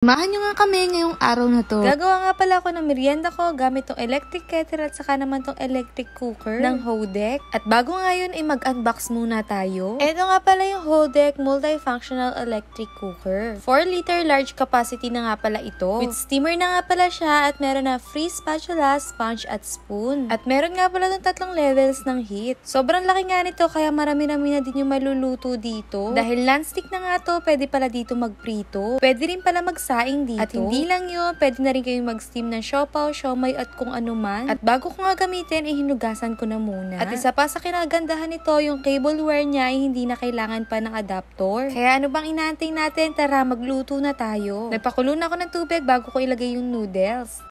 Samahan nyo nga kami ngayong araw na to. Gagawa nga pala ako ng merienda ko gamit tong electric kettle at saka naman tong electric cooker ng Hodek. At bago ngayon ay mag-unbox muna tayo. Ito nga pala yung Hodek Multifunctional Electric Cooker. 4-liter large capacity na nga pala ito. With steamer na nga pala siya at meron na free spatula, sponge at spoon. At meron nga pala tong 3 levels ng heat. Sobrang laki nga nito kaya marami-rami na din yung maluluto dito. Dahil nonstick na nga to, pwede pala dito magprito. Pwede rin pala saing dito. At hindi lang yun, pwede na rin kayong mag-steam ng siopaw, siomay at kung ano man. At bago ko nga gamitin, hinugasan ko na muna. At isa pa sa kinagandahan nito, yung cable wire niya ay hindi na kailangan pa ng adapter. Kaya ano bang inaantay natin? Tara, magluto na tayo. Nagpakulo na ako ng tubig bago ko ilagay yung noodles.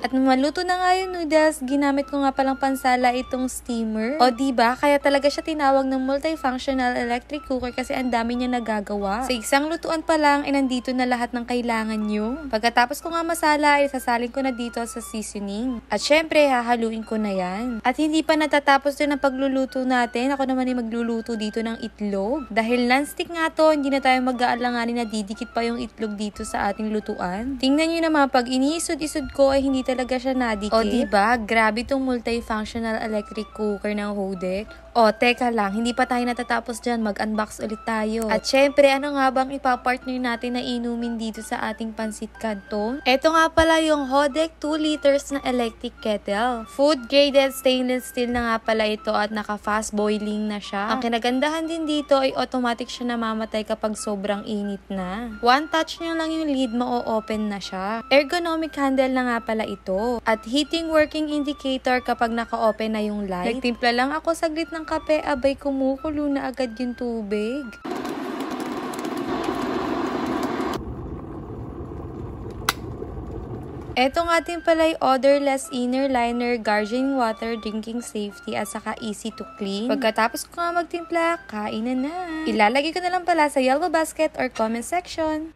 At maluto na nga yung noodles, ginamit ko nga palang pansala itong steamer. O diba, kaya talaga siya tinawag ng multifunctional electric cooker kasi ang dami niya nagagawa. Sa isang lutuan pa lang, nandito na lahat ng kailangan nyo. Pagkatapos ko nga masala, sasalin ko na dito sa seasoning. At syempre, hahaluin ko na yan. At hindi pa natatapos din ang pagluluto natin. Ako naman ay magluluto dito ng itlog. Dahil non-stick nga to, hindi na tayo mag-aalanganin na didikit pa yung itlog dito sa ating lutuan. Tingnan nyo naman, pag iniisod-isod ko ay hindi talaga siya nadikit. O diba, grabe tong multifunctional electric cooker ng Hodek. O, teka lang, hindi pa tayo natatapos dyan, mag-unbox ulit tayo. At syempre, ano nga bang ipapartner natin na inumin dito sa ating pansit canton? Ito nga pala yung Hodek 2 liters na electric kettle. Food graded stainless steel na nga pala ito at naka-fast boiling na siya. Ang kinagandahan din dito ay automatic siya namamatay kapag sobrang init na. One touch nyo lang yung lid, ma-open na siya. Ergonomic handle na nga pala ito. At heating working indicator kapag naka-open na yung light. Nagtimpla lang ako saglit ng kape, abay kumukulo na agad yung tubig. Eto nga din pala yung odorless inner liner, guardian water, drinking safety, at saka easy to clean. Pagkatapos ko nga magtimpla, kain na. Ilalagay ko na lang pala sa yellow basket or comment section.